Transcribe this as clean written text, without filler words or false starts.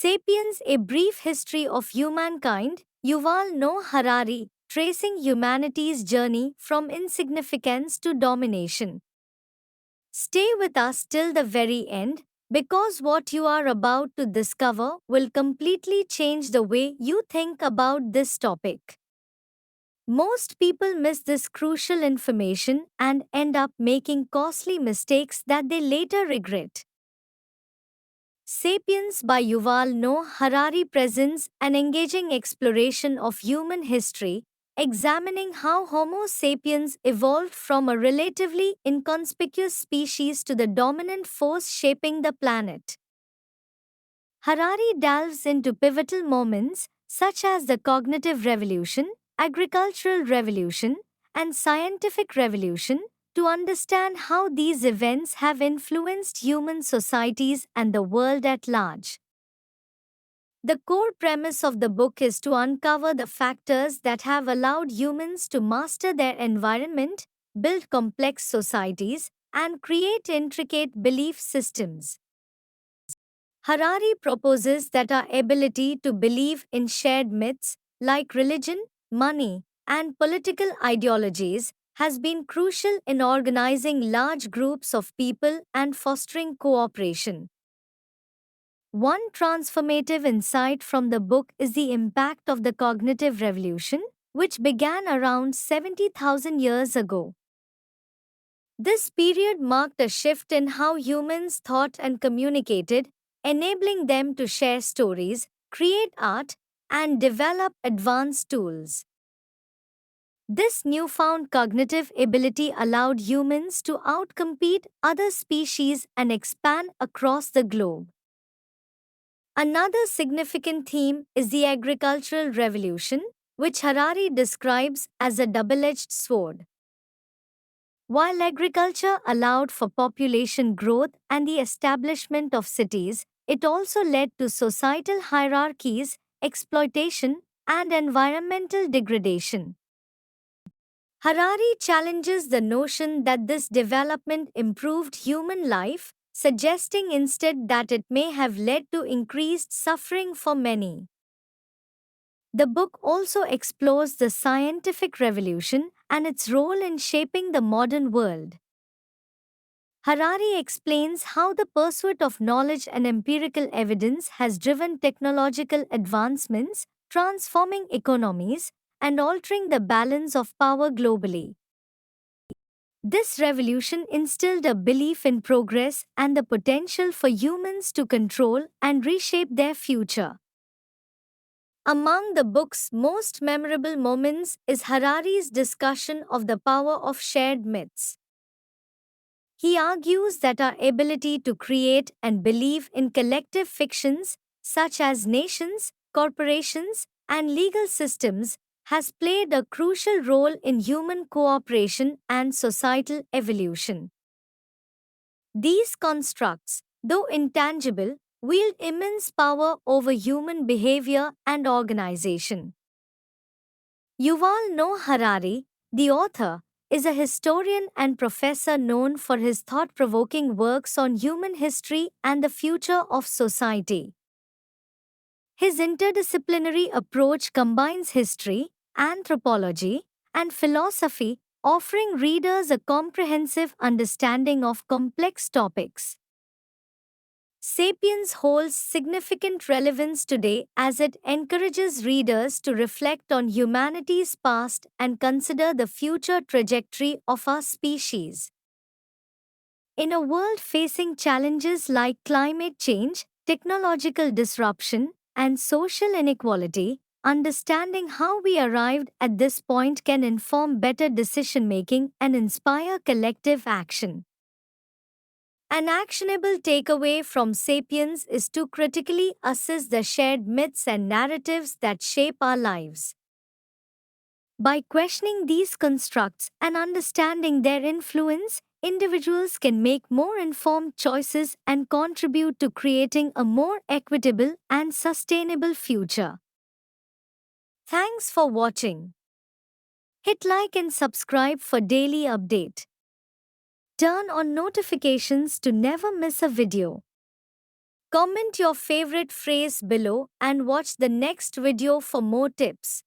Sapiens: A Brief History of Humankind, Yuval Noah Harari, tracing humanity's journey from insignificance to domination. Stay with us till the very end, because what you are about to discover will completely change the way you think about this topic. Most people miss this crucial information and end up making costly mistakes that they later regret. Sapiens by Yuval Noah Harari presents an engaging exploration of human history, examining how Homo sapiens evolved from a relatively inconspicuous species to the dominant force shaping the planet. Harari delves into pivotal moments such as the cognitive revolution, agricultural revolution, and scientific revolution to understand how these events have influenced human societies and the world at large. The core premise of the book is to uncover the factors that have allowed humans to master their environment, build complex societies, and create intricate belief systems. Harari proposes that our ability to believe in shared myths, like religion, money, and political ideologies, has been crucial in organizing large groups of people and fostering cooperation. One transformative insight from the book is the impact of the cognitive revolution, which began around 70,000 years ago. This period marked a shift in how humans thought and communicated, enabling them to share stories, create art, and develop advanced tools. This newfound cognitive ability allowed humans to outcompete other species and expand across the globe. Another significant theme is the agricultural revolution, which Harari describes as a double-edged sword. While agriculture allowed for population growth and the establishment of cities, it also led to societal hierarchies, exploitation, and environmental degradation. Harari challenges the notion that this development improved human life, suggesting instead that it may have led to increased suffering for many. The book also explores the scientific revolution and its role in shaping the modern world. Harari explains how the pursuit of knowledge and empirical evidence has driven technological advancements, transforming economies, and altering the balance of power globally. This revolution instilled a belief in progress and the potential for humans to control and reshape their future. Among the book's most memorable moments is Harari's discussion of the power of shared myths. He argues that our ability to create and believe in collective fictions, such as nations, corporations, and legal systems, has played a crucial role in human cooperation and societal evolution. These constructs, though intangible, wield immense power over human behavior and organization. Yuval Noah Harari, the author, is a historian and professor known for his thought-provoking works on human history and the future of society. His interdisciplinary approach combines history, anthropology, and philosophy, offering readers a comprehensive understanding of complex topics. Sapiens holds significant relevance today as it encourages readers to reflect on humanity's past and consider the future trajectory of our species. In a world facing challenges like climate change, technological disruption, and social inequality, understanding how we arrived at this point can inform better decision-making and inspire collective action. An actionable takeaway from Sapiens is to critically assess the shared myths and narratives that shape our lives. By questioning these constructs and understanding their influence, individuals can make more informed choices and contribute to creating a more equitable and sustainable future. Thanks for watching. Hit like and subscribe for daily update. Turn on notifications to never miss a video. Comment your favorite phrase below and watch the next video for more tips.